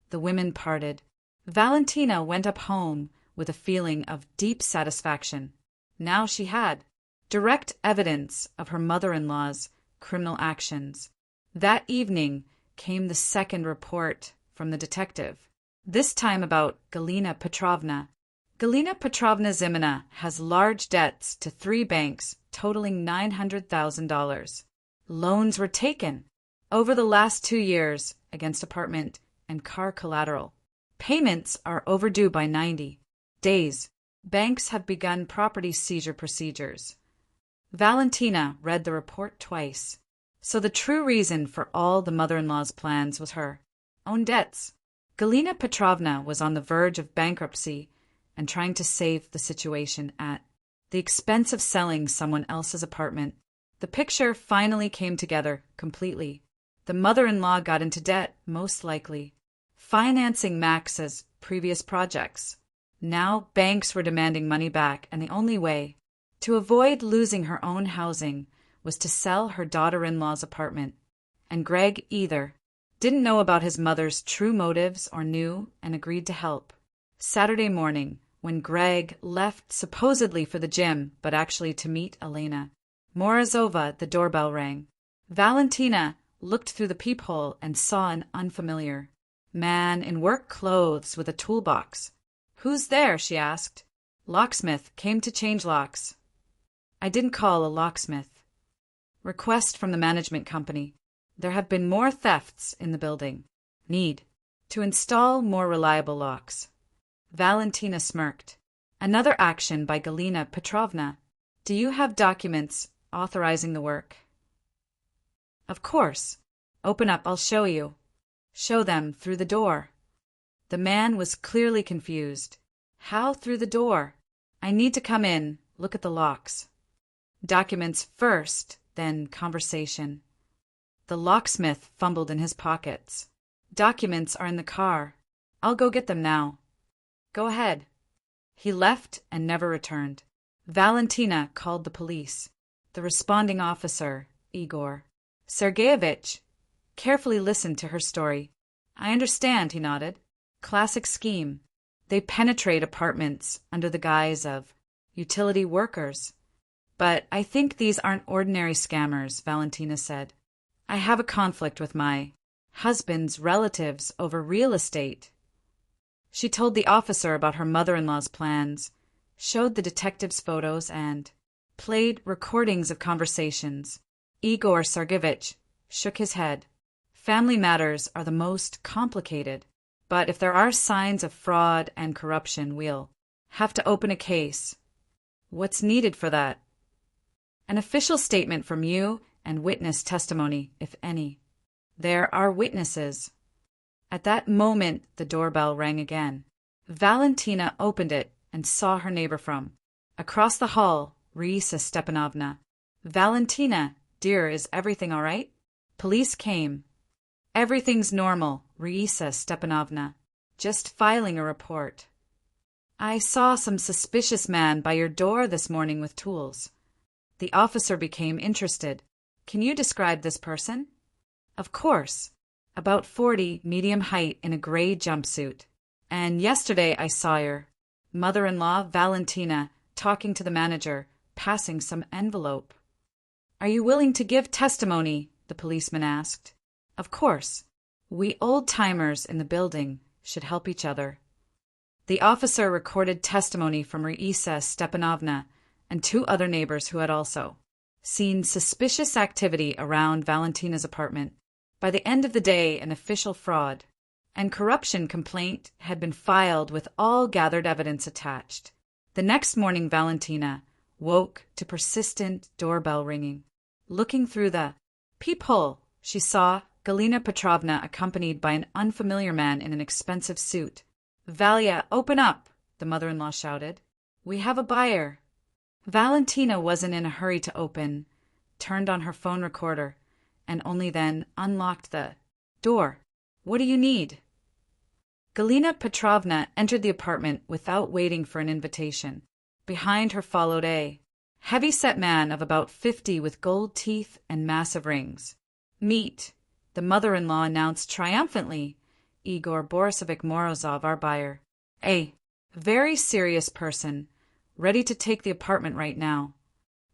The women parted. Valentina went up home with a feeling of deep satisfaction. Now she had direct evidence of her mother-in-law's criminal actions. That evening came the second report from the detective, this time about Galina Petrovna. Galina Petrovna Zimina has large debts to 3 banks totaling $900,000. Loans were taken over the last 2 years against apartment and car collateral. Payments are overdue by 90 days. Banks have begun property seizure procedures. Valentina read the report twice. So the true reason for all the mother-in-law's plans was her own debts. Galina Petrovna was on the verge of bankruptcy and trying to save the situation at the expense of selling someone else's apartment. The picture finally came together completely. The mother-in-law got into debt, most likely, financing Max's previous projects. Now banks were demanding money back, and the only way to avoid losing her own housing was to sell her daughter-in-law's apartment. And Greg either didn't know about his mother's true motives or knew and agreed to help. Saturday morning, when Greg left supposedly for the gym, but actually to meet Elena Morozova, the doorbell rang. Valentina looked through the peephole and saw an unfamiliar man in work clothes with a toolbox. "Who's there?" she asked. "Locksmith came to change locks." "I didn't call a locksmith." "Request from the management company. There have been more thefts in the building. Need to install more reliable locks." Valentina smirked. "Another action by Galina Petrovna. Do you have documents authorizing the work?" "Of course. Open up, I'll show you." "Show them through the door." The man was clearly confused. "How through the door? I need to come in, look at the locks." "Documents first, then conversation." The locksmith fumbled in his pockets. "Documents are in the car. I'll go get them now." "Go ahead." He left and never returned. Valentina called the police. The responding officer, Igor Sergeyevich, carefully listened to her story. "I understand," he nodded. "Classic scheme. They penetrate apartments under the guise of utility workers. But I think these aren't ordinary scammers," Valentina said. "I have a conflict with my husband's relatives over real estate." She told the officer about her mother-in-law's plans, showed the detective's photos, and played recordings of conversations. Igor Sergeyevich shook his head. "Family matters are the most complicated, but if there are signs of fraud and corruption, we'll have to open a case." "What's needed for that?" "An official statement from you and witness testimony, if any." "There are witnesses." At that moment, the doorbell rang again. Valentina opened it and saw her neighbor from across the hall, Raisa Stepanovna. "Valentina, dear, is everything all right?" Police came. "Everything's normal, Raisa Stepanovna. Just filing a report." "I saw some suspicious man by your door this morning with tools." The officer became interested. "Can you describe this person?" "Of course. About 40, medium height, in a gray jumpsuit. And yesterday I saw your mother-in-law, Valentina, talking to the manager, passing some envelope." "Are you willing to give testimony?" the policeman asked. "Of course. We old-timers in the building should help each other." The officer recorded testimony from Raisa Stepanovna and 2 other neighbors who had also seen suspicious activity around Valentina's apartment. By the end of the day, an official fraud and corruption complaint had been filed with all gathered evidence attached. The next morning, Valentina woke to persistent doorbell ringing. Looking through the peephole, she saw Galina Petrovna accompanied by an unfamiliar man in an expensive suit. "Valia, open up!" the mother-in-law shouted. "We have a buyer." Valentina wasn't in a hurry to open, turned on her phone recorder, and only then unlocked the door. "What do you need?" Galina Petrovna entered the apartment without waiting for an invitation. Behind her followed a heavy-set man of about 50 with gold teeth and massive rings. "Meet The mother-in-law announced triumphantly, Igor Borisovich Morozov, our buyer. A very serious person, ready to take the apartment right now.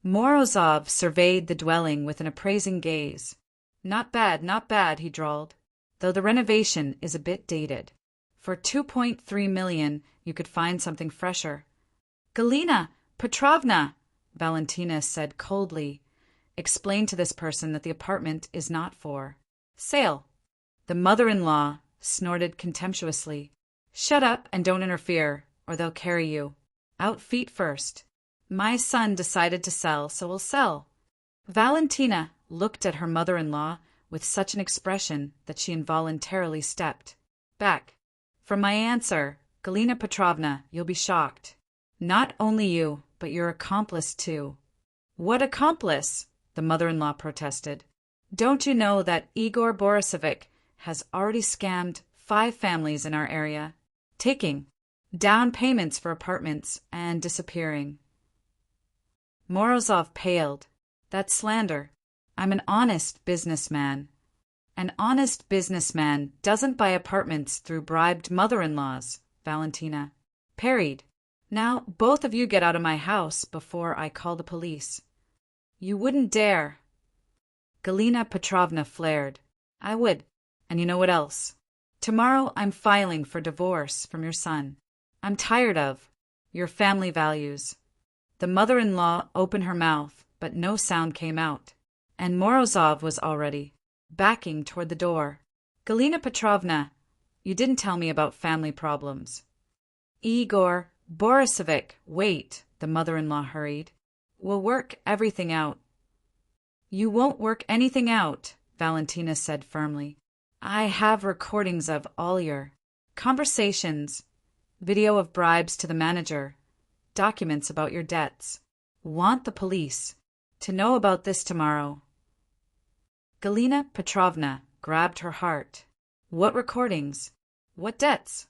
Morozov surveyed the dwelling with an appraising gaze. Not bad, he drawled, though the renovation is a bit dated. For 2.3 million, you could find something fresher. Galina Petrovna, Valentina said coldly, explain to this person that the apartment is not for sale. The mother-in-law snorted contemptuously. Shut up and don't interfere, or they'll carry you out feet first. My son decided to sell, so we'll sell. Valentina looked at her mother-in-law with such an expression that she involuntarily stepped back. From my answer, Galina Petrovna, you'll be shocked. Not only you, but your accomplice too. What accomplice? The mother-in-law protested. Don't you know that Igor Borisovich has already scammed 5 families in our area, taking down payments for apartments and disappearing? Morozov paled. That's slander. I'm an honest businessman. An honest businessman doesn't buy apartments through bribed mother-in-laws, Valentina parried. Now both of you get out of my house before I call the police. You wouldn't dare. Galina Petrovna flared. I would. And you know what else? Tomorrow I'm filing for divorce from your son. I'm tired of your family values. The mother-in-law opened her mouth, but no sound came out, and Morozov was already backing toward the door. Galina Petrovna, you didn't tell me about family problems. Igor Borisovich, wait, the mother-in-law hurried. We'll work everything out. You won't work anything out, Valentina said firmly. I have recordings of all your conversations, video of bribes to the manager, documents about your debts. Want the police to know about this tomorrow. Galina Petrovna grabbed her heart. What recordings? What debts?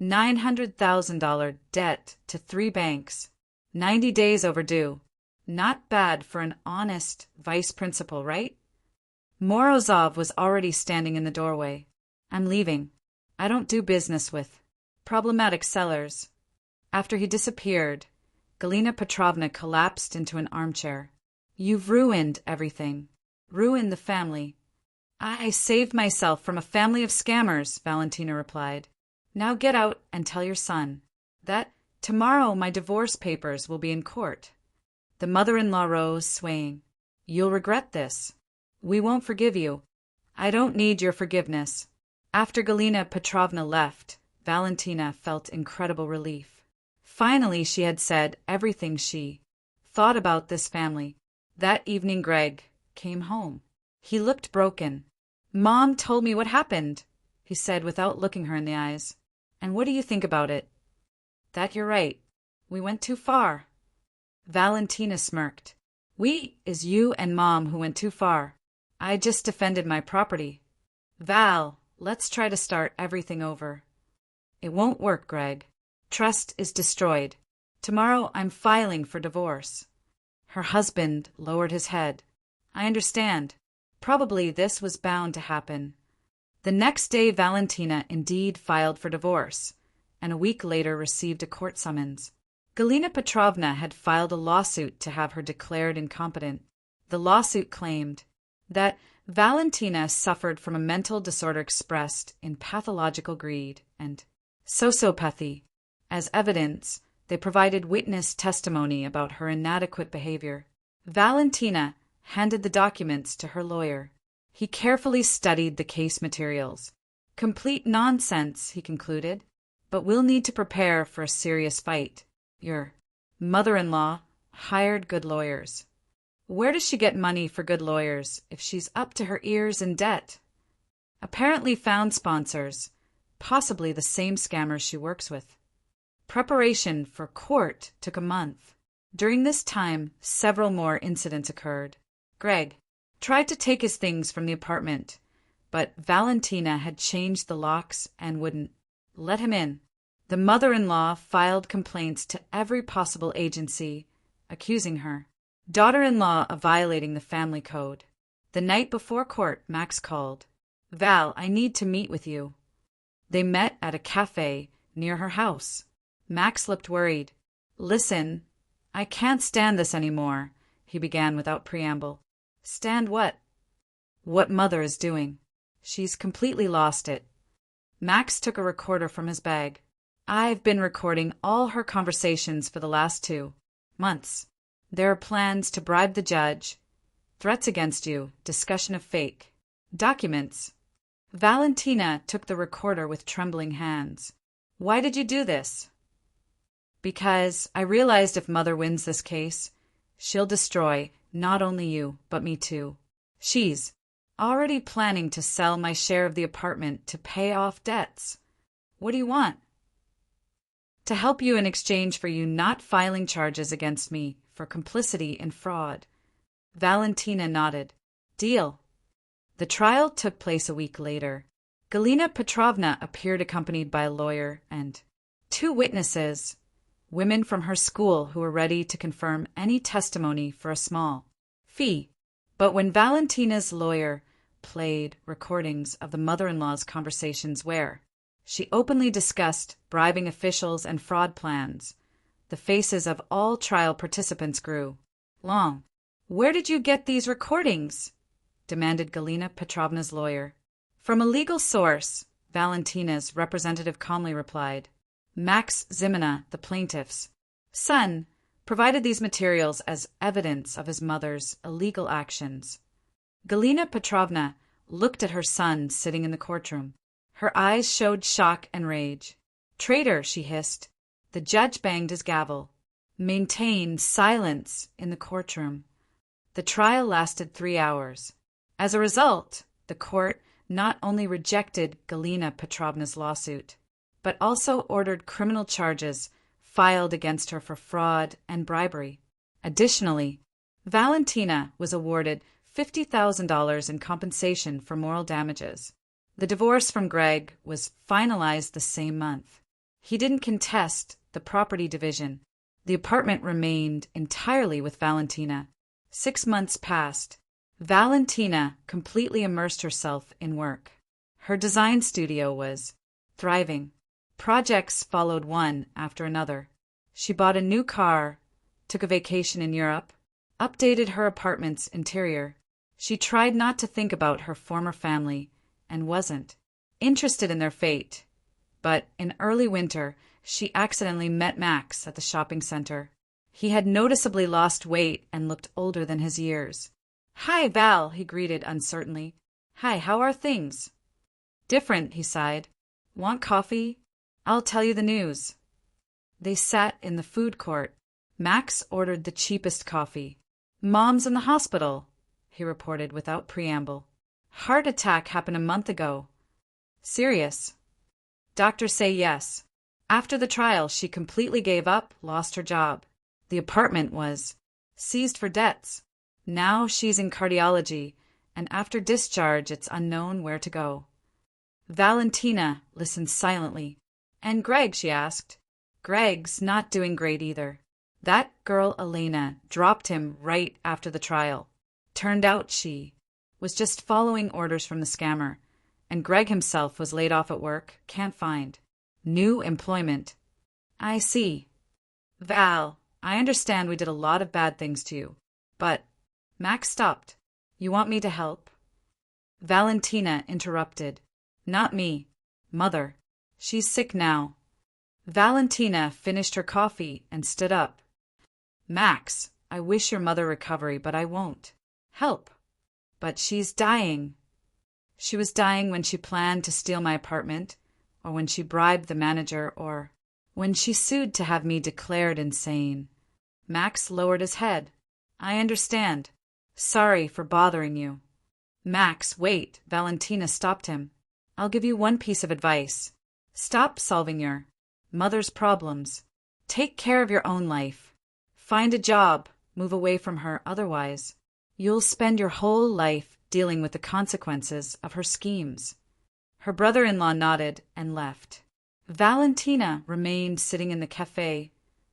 $900,000 debt to 3 banks. 90 days overdue. Not bad for an honest vice principal, right? Morozov was already standing in the doorway. I'm leaving. I don't do business with problematic sellers. After he disappeared, Galina Petrovna collapsed into an armchair. You've ruined everything. Ruined the family. I saved myself from a family of scammers, Valentina replied. Now get out and tell your son that tomorrow my divorce papers will be in court. The mother-in-law rose, swaying. You'll regret this. We won't forgive you. I don't need your forgiveness. After Galina Petrovna left, Valentina felt incredible relief. Finally, she had said everything she thought about this family. That evening Greg came home. He looked broken. Mom told me what happened, he said without looking her in the eyes. And what do you think about it? That you're right. We went too far. Valentina smirked. We is you and Mom who went too far. I just defended my property. Val, let's try to start everything over. It won't work, Greg. Trust is destroyed. Tomorrow I'm filing for divorce. Her husband lowered his head. I understand. Probably this was bound to happen. The next day Valentina indeed filed for divorce, and a week later received a court summons. Galina Petrovna had filed a lawsuit to have her declared incompetent. The lawsuit claimed that Valentina suffered from a mental disorder expressed in pathological greed and sociopathy. As evidence, they provided witness testimony about her inadequate behavior. Valentina handed the documents to her lawyer. He carefully studied the case materials. Complete nonsense, he concluded, but we'll need to prepare for a serious fight. Your mother-in-law hired good lawyers. Where does she get money for good lawyers if she's up to her ears in debt? Apparently found sponsors, possibly the same scammers she works with. Preparation for court took a month. During this time, several more incidents occurred. Greg tried to take his things from the apartment, but Valentina had changed the locks and wouldn't let him in. The mother-in-law filed complaints to every possible agency, accusing her daughter-in-law of violating the family code. The night before court, Max called. Val, I need to meet with you. They met at a cafe near her house. Max looked worried. Listen, I can't stand this anymore, he began without preamble. Stand what? What Mother is doing. She's completely lost it. Max took a recorder from his bag. I've been recording all her conversations for the last 2 months. There are plans to bribe the judge, threats against you, discussion of fake documents. Valentina took the recorder with trembling hands. Why did you do this? Because I realized if Mother wins this case, she'll destroy not only you, but me too. She's already planning to sell my share of the apartment to pay off debts. What do you want? To help you in exchange for you not filing charges against me for complicity in fraud. Valentina nodded. Deal. The trial took place a week later. Galina Petrovna appeared accompanied by a lawyer and 2 witnesses, women from her school who were ready to confirm any testimony for a small fee. But when Valentina's lawyer played recordings of the mother-in-law's conversations where she openly discussed bribing officials and fraud plans, the faces of all trial participants grew long. Where did you get these recordings? Demanded Galina Petrovna's lawyer. From a legal source, Valentina's representative calmly replied. Max Zimina, the plaintiff's son, provided these materials as evidence of his mother's illegal actions. Galina Petrovna looked at her son sitting in the courtroom. Her eyes showed shock and rage. Traitor, she hissed. The judge banged his gavel. Maintain silence in the courtroom. The trial lasted 3 hours. As a result, the court not only rejected Galina Petrovna's lawsuit, but also ordered criminal charges filed against her for fraud and bribery. Additionally, Valentina was awarded $50,000 in compensation for moral damages. The divorce from Greg was finalized the same month. He didn't contest the property division. The apartment remained entirely with Valentina. 6 months passed. Valentina completely immersed herself in work. Her design studio was thriving. Projects followed one after another. She bought a new car, took a vacation in Europe, updated her apartment's interior. She tried not to think about her former family and wasn't interested in their fate. But in early winter, she accidentally met Max at the shopping center. He had noticeably lost weight and looked older than his years. Hi, Val, he greeted uncertainly. Hi, how are things? Different, he sighed. Want coffee? I'll tell you the news. They sat in the food court. Max ordered the cheapest coffee. Mom's in the hospital, he reported without preamble. Heart attack happened a month ago. Serious? Doctors say yes. After the trial, she completely gave up, lost her job. The apartment was seized for debts. Now she's in cardiology, and after discharge it's unknown where to go. Valentina listened silently. And Greg, she asked. Greg's not doing great either. That girl Elena dropped him right after the trial. Turned out she was just following orders from the scammer, and Greg himself was laid off at work, can't find new employment. I see. Val, I understand we did a lot of bad things to you, but Max stopped. You want me to help? Valentina interrupted. Not me. Mother. She's sick now. Valentina finished her coffee and stood up. Max, I wish your mother recovery, but I won't help. But she's dying. She was dying when she planned to steal my apartment, or when she bribed the manager, or when she sued to have me declared insane. Max lowered his head. I understand. Sorry for bothering you. Max, wait, Valentina stopped him. I'll give you one piece of advice. Stop solving your mother's problems. Take care of your own life. Find a job, move away from her, otherwise you'll spend your whole life dealing with the consequences of her schemes. Her brother-in-law nodded and left. Valentina remained sitting in the cafe,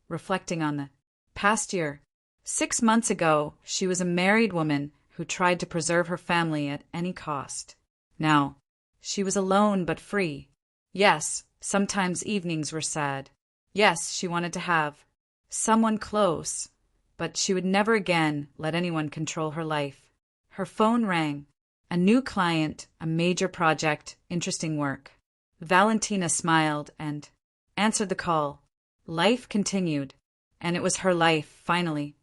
reflecting on the past year. 6 months ago, she was a married woman who tried to preserve her family at any cost. Now, she was alone but free. Yes, sometimes evenings were sad. Yes, she wanted to have someone close, but she would never again let anyone control her life. Her phone rang. A new client, a major project, interesting work. Valentina smiled and answered the call. Life continued, and it was her life, finally.